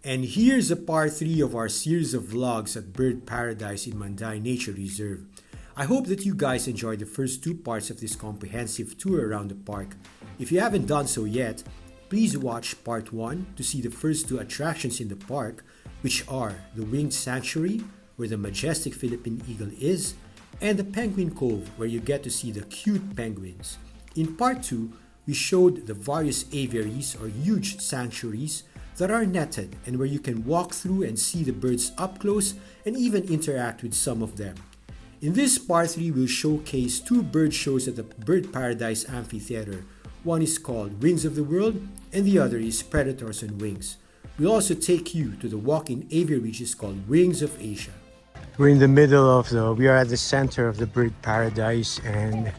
And here's a part 3 of our series of vlogs at Bird Paradise in Manday Nature Reserve. I hope that you guys enjoyed the first 2 parts of this comprehensive tour around the park. If you haven't done so yet, please watch part 1 to see the first 2 attractions in the park, which are the Winged Sanctuary, where the majestic Philippine Eagle is, and the Penguin Cove, where you get to see the cute penguins. In part 2, we showed the various aviaries or huge sanctuaries that are netted and where you can walk through and see the birds up close and even interact with some of them. In this part 3, we'll showcase 2 bird shows at the Bird Paradise Amphitheater. One is called Wings of the World and the other is Predators on Wings. We'll also take you to the walk-in aviary which is called Wings of Asia. We are at the center of the Bird Paradise and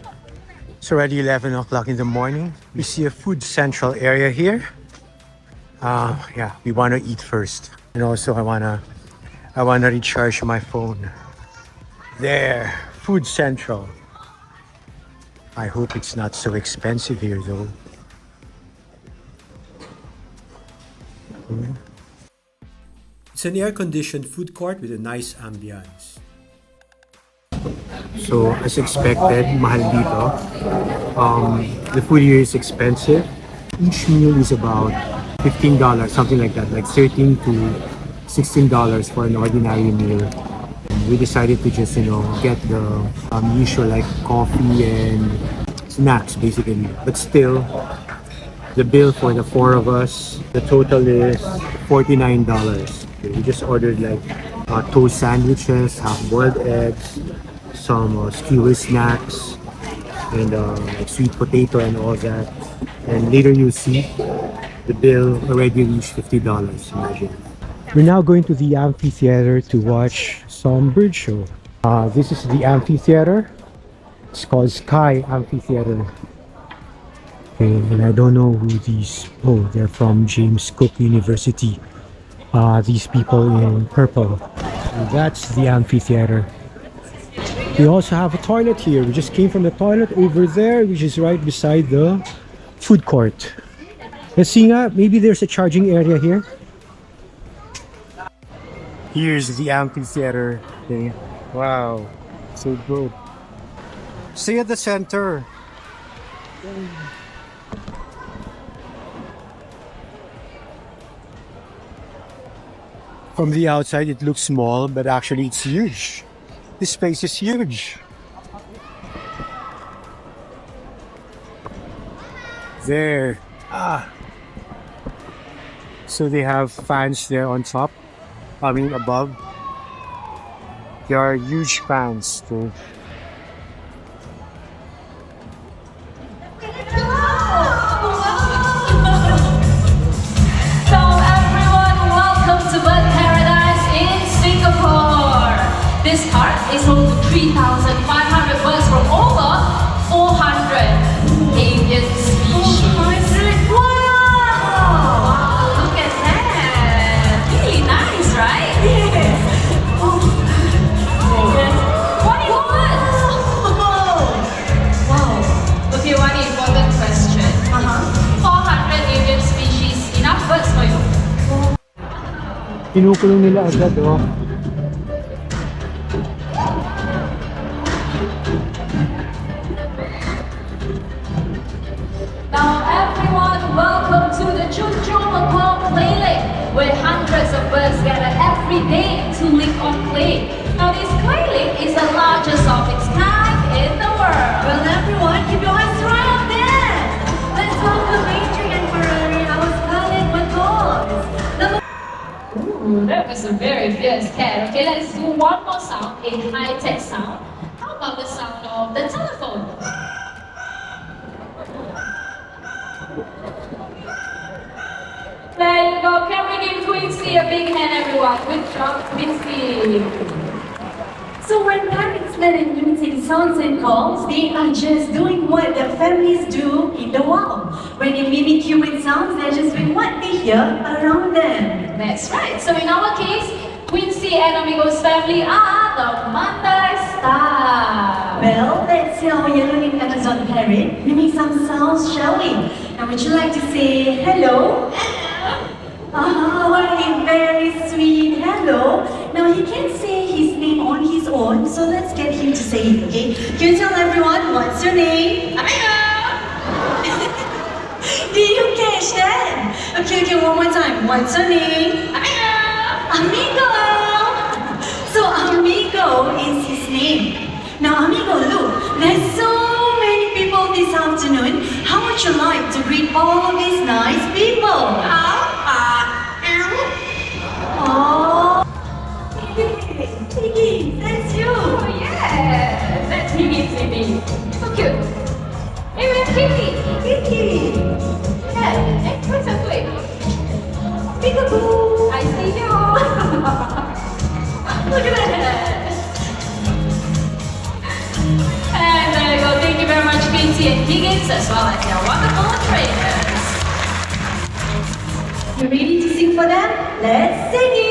it's already 11 o'clock in the morning. We see a food central area here. We want to eat first, and also I wanna recharge my phone. There, Food Central. I hope it's not so expensive here though. It's an air-conditioned food court with a nice ambience. So as expected, mahal dito. The food here is expensive. Each meal is about $15, something like that, like $13 to $16 for an ordinary meal. And we decided to just, get the usual like coffee and snacks basically. But still, the bill for the 4 of us, the total is $49. Okay, we just ordered like toast sandwiches, half-boiled eggs, some skewer snacks, and like sweet potato and all that. And later you'll see the bill already reached $50, imagine. We're now going to the amphitheater to watch some bird show. This is the amphitheater. It's called Sky Amphitheater. Okay, and I don't know who these, they're from James Cook University. These people in purple. So that's the amphitheater. We also have a toilet here. We just came from the toilet over there, which is right beside the food court. Let's see maybe there's a charging area here. Here's the amphitheater thing. Wow, so good. Stay at the center. From the outside it looks small, but actually it's huge. This space is huge. There. So they have fans there on top. Above. There are huge fans too. So everyone, welcome to Bird Paradise in Singapore. This park is home to 3,500 birds from over 400 avian species. Kinukulong nila agad, Now everyone, welcome to the Chunchomacom Play Lake, where hundreds of birds gather every day to live on clay. Now this clay lake is the largest of its kind in the world. Well everyone, keep your eyes right up there! Let's welcome Adrian Ferrari, our scarlet macaws. That was a very fierce cat. Okay, let's do one more sound, a high-tech sound. How about the sound of the telephone? There you go. Can we give Quincy a big hand, everyone? Good job, Quincy. So when parents let in limited sounds and calls, they are just doing what their families do in the wild. When they mimic human sounds, they're just doing what they hear around them. That's right. So in our case, Quincy and Amigo's family are the Mandai Star. Well, let's hear our yellow-necked Amazon parrot mimic some sounds, shall we? Now would you like to say hello? Hello. Oh, a very sweet hello. Now he can't say his name on his own, so let's get him to say it, okay? Can you tell everyone what's your name? Amigo! Did you catch that? Okay, one more time. What's your name? Amigo! Amigo! So Amigo is his name. Now Amigo, look, there's so many people this afternoon. How would you like to greet all of these nice people? Oh, Tiggy, that's you. Oh yeah, that's Tiggy. So cute. Hey, where's Kitty? Tiggy, Yeah, where's your twig? peekaboo. I see you. Look at that. And there you go. Thank you very much, Katie and Higgins, as well as your wonderful trainers. You ready to sing for them? Let's sing it.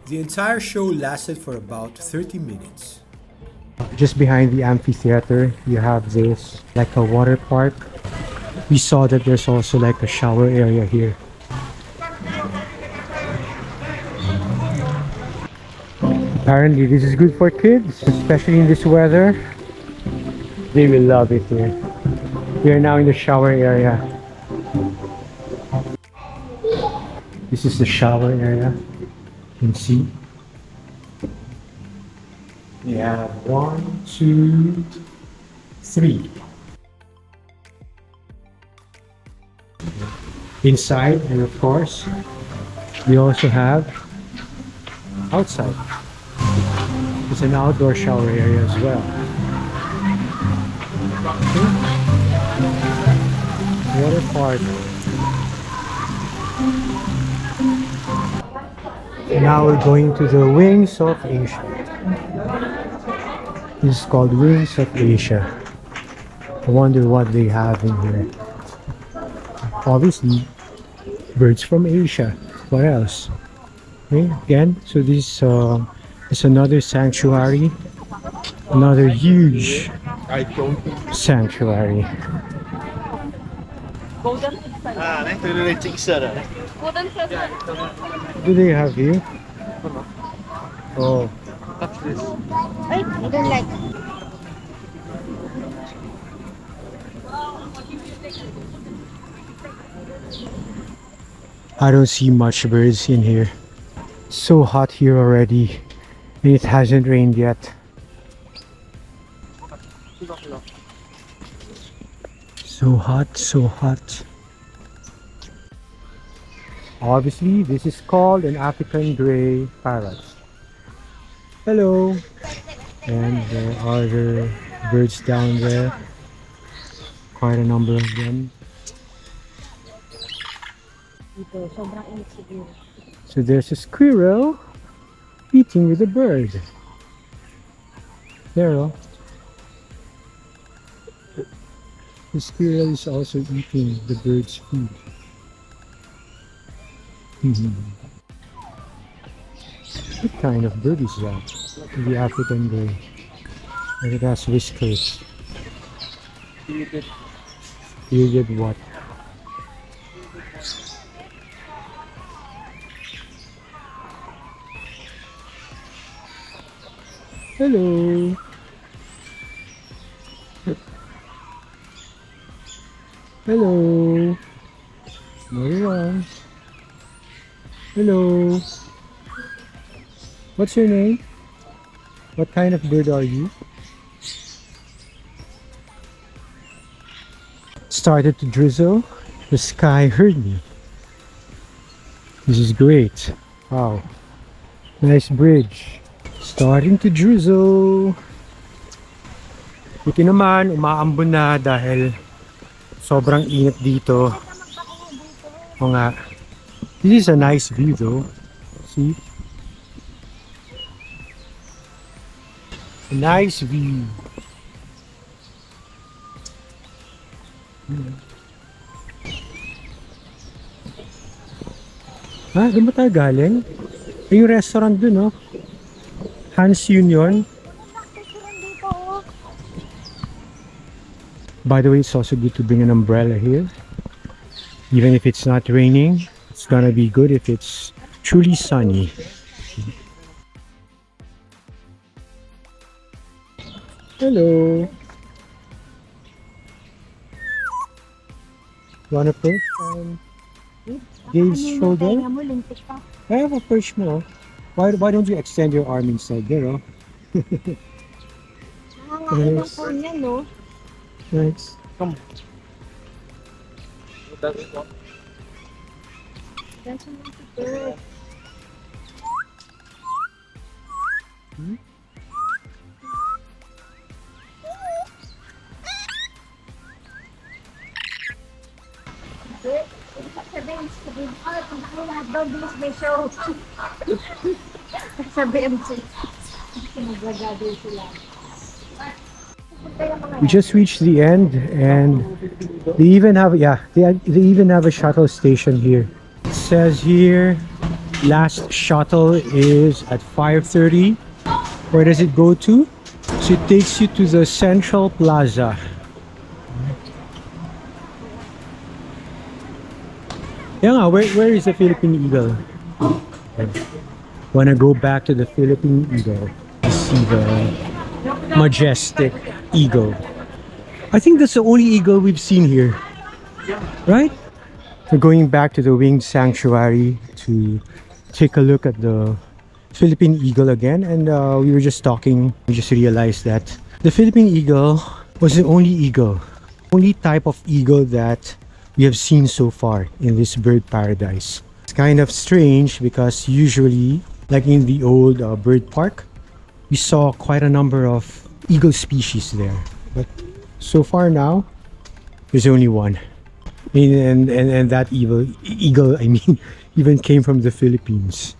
The entire show lasted for about 30 minutes. Just behind the amphitheater, you have this like a water park. We saw that there's also like a shower area here. Apparently this is good for kids, especially in this weather. They will love it here. We are now in the shower area. This is the shower area. You can see. We have 1, 2, 3. Inside, and of course, we also have outside. It's an outdoor shower area as well. Water park. Now we're going to the Wings of Asia. This is called Wings of Asia. I wonder what they have in here. Obviously, birds from Asia. What else? Okay, again, so this is another sanctuary. Another huge sanctuary. Do they have here? Oh. I don't like. I don't see much birds in here. So hot here already, and it hasn't rained yet. So hot, so hot. Obviously, this is called an African grey parrot. Hello! And there are other birds down there. Quite a number of them. So there's a squirrel eating with a bird. There, oh. The squirrel is also eating the bird's food. What kind of bird is that? The African bird. And it has whiskers. Bearded what? Hello. Hello. Everyone. Hello. What's your name? What kind of bird are you? Started to drizzle. The sky heard me. This is great. Wow. Nice bridge. Starting to drizzle. Ito naman, umaambon na dahil sobrang init dito. O nga. This is a nice view though. See? A nice view. Ah, doon ba tayo galing? Ay, yung restaurant dun, oh. Hans Union. By the way, it's also good to bring an umbrella here. Even if it's not raining, it's gonna be good if it's truly sunny. Hello. Wanna perch on Dave's shoulder? I have a perch mo. Why don't you extend your arm inside there, oh? Nice. Nice. Come. Hmm? We just reached the end, and they even have they even have a shuttle station here. It says here last shuttle is at 5:30. Where does it go to? So it takes you to the Central Plaza. Yeah, where is the Philippine Eagle? Wanna go back to the Philippine Eagle to see the majestic eagle. I think that's the only eagle we've seen here, right? We're going back to the winged sanctuary to take a look at the Philippine Eagle again, and we were just talking. We just realized that the Philippine Eagle was the only type of eagle that we have seen so far in this bird paradise. It's kind of strange because usually, like in the old bird park, we saw quite a number of eagle species there. But so far now, there's only one. And that eagle, I mean, even came from the Philippines.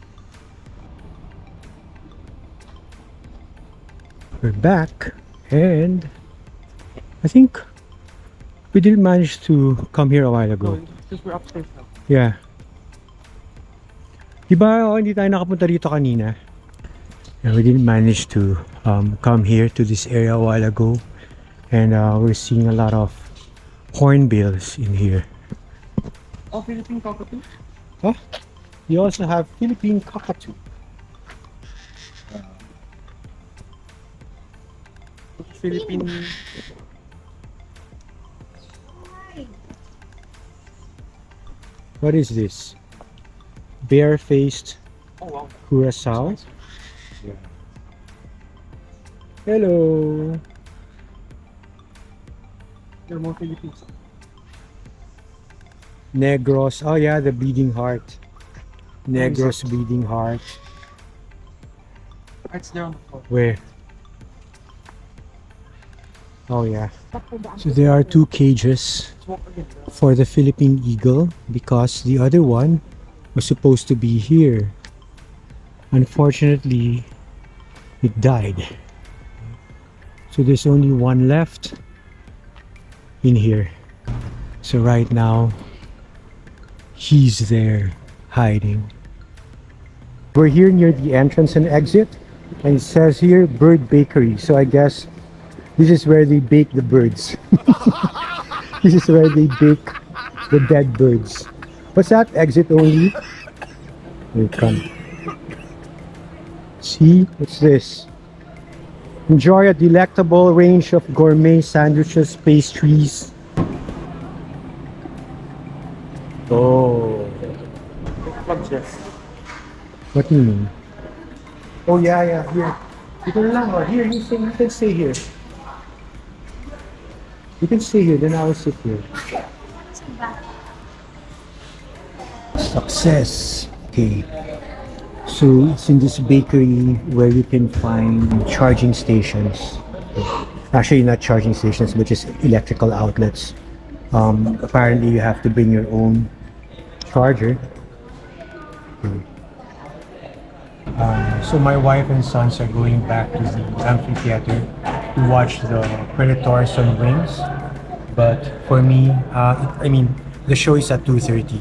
We're back, and I think we didn't manage to come here a while ago. Because we're upstairs now. Yeah. Diba, hindi tayo nakapunta dito kanina. And we didn't manage to come here to this area a while ago. And we're seeing a lot of hornbills in here. Oh, Philippine cockatoo? Huh? You also have Philippine cockatoo. Philippine... What is this? Bare-faced Oh, wow. curassow. Yeah. Hello. There are more Philippines. Negros. Oh yeah, the bleeding heart. Negros bleeding heart. It's there on the floor. Where? Oh yeah. So there are two cages Let's walk again. for the Philippine Eagle because the other one was supposed to be here. Unfortunately, it died. So there's only one left in here. So right now, he's there hiding. We're here near the entrance and exit, and it says here Bird Bakery. So I guess this is where they bake the birds. This is where they bake the dead birds. What's that? Exit only? Here it comes. See? What's this? Enjoy a delectable range of gourmet sandwiches, pastries. Oh. What's this? What do you mean? Oh yeah, here. Dito na lang, oh. Here, you can stay here. You can stay here, then I will sit here. Success. Okay. So it's in this bakery where you can find charging stations. Actually, not charging stations, but just electrical outlets. Apparently, you have to bring your own charger. Okay. So my wife and sons are going back to the amphitheater to watch the Predators on Wings. But for me, I mean, the show is at 2:30.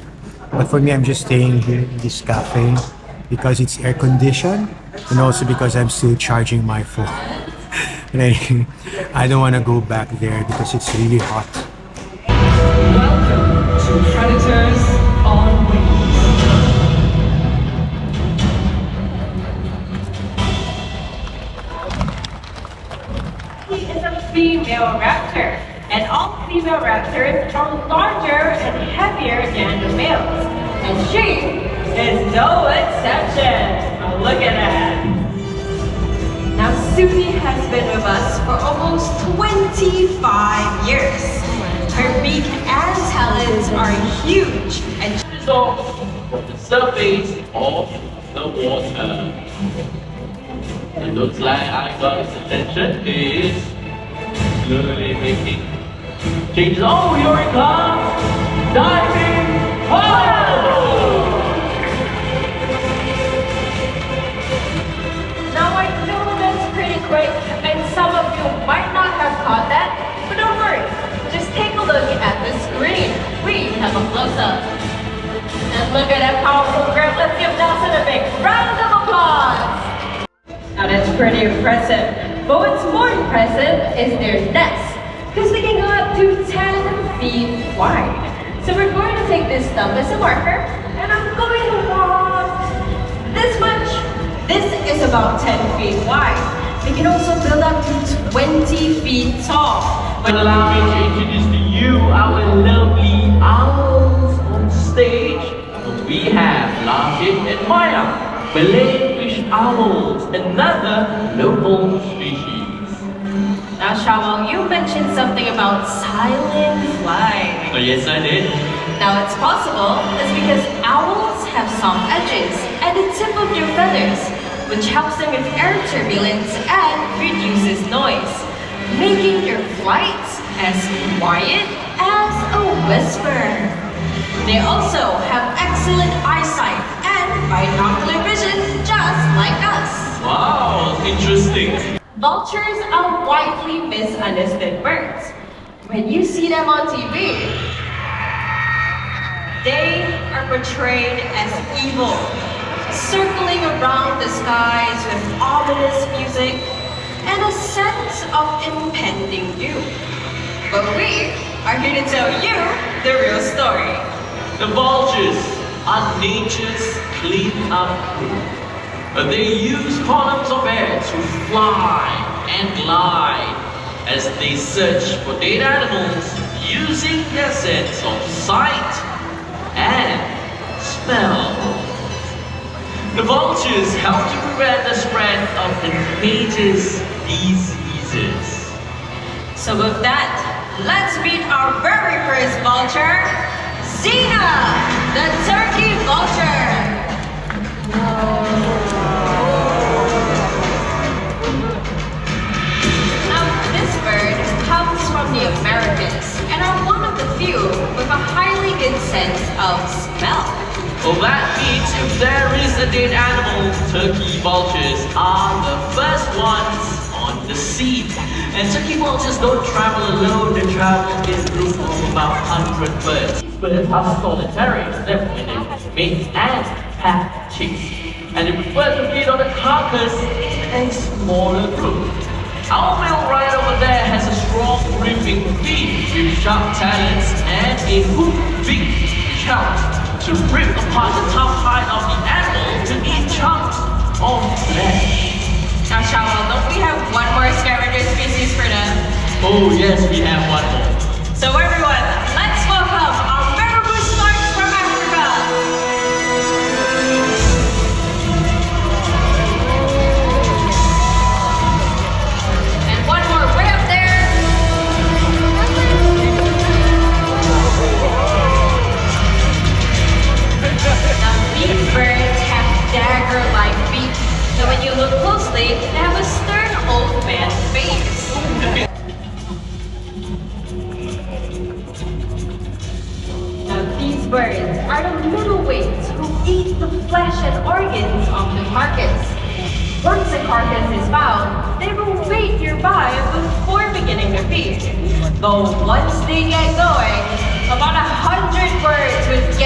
But for me, I'm just staying here in this cafe because it's air conditioned, and also because I'm still charging my phone. And I don't want to go back there because it's really hot. Welcome to Predators on Wings. He is a female raptor, and all female raptors are larger and heavier than the males. And she is no exception. Oh, look at that. Now, Susie has been with us for almost 25 years. Her beak and talons are huge, and So, from the surface of the water. It looks like I got his attention. He is slowly making changes. Oh, here it comes! Diving! Oh! now I know that's pretty quick, and some of you might not have caught that, but don't worry. Just take a look at the screen. We have a close-up. And look at that powerful grip. Let's give Nelson a big round of applause. Now that's pretty impressive. But what's more impressive is their nest, because they can go up to 10 feet wide. So we're going to take this stump as a marker, and I'm going to walk this much. This is about 10 feet wide. They can also build up to 20 feet tall. But allow me to introduce to you our lovely owls on stage. We have Lajit and Maya, Malay-fish owls, another local species. Now, Shawal, you mentioned something about silent flying. Oh yes, I did. Now, it's possible. It's because owls have soft edges and the tip of their feathers, which helps them with air turbulence and reduces noise, making their flights as quiet as a whisper. They also have excellent eyesight and binocular vision, just like us. Wow, interesting. Vultures are widely misunderstood birds. When you see them on TV, they are portrayed as evil, circling around the skies with ominous music and a sense of impending doom. But we are here to tell you the real story. The vultures are nature's clean-up crew. They use columns of air to fly and glide as they search for dead animals using their sense of sight and smell. The vultures help to prevent the spread of contagious diseases. So with that, let's meet our very first vulture, Zena, the turkey vulture. Now, this bird comes from the Americas and are one of the few with a highly good sense of smell. Well, that means if there is a dead animal, turkey vultures are the first ones on the scene. And turkey vultures don't travel alone, they travel in groups of about 100 birds. Birds are solitary, live within mates and have chicks. And they prefer to feed on the carcass in smaller groups. Our male right over there has a strong ripping beak with sharp talons and a hooked beak which helps to rip apart the top part of the animal to eat chunks of flesh. Now, Shawel, don't we have one more scavenger species for them? Oh yes, we have one more. So everyone, let's welcome our memorable stars from Africa! And one more way up there. Now these birds have dagger-like beaks, so when you look closely, they have a stern old man face. Now these birds are the middleweights who eat the flesh and organs of the carcass. Once a carcass is found, they will wait nearby before beginning to feed. Though once they get going, about 100 birds would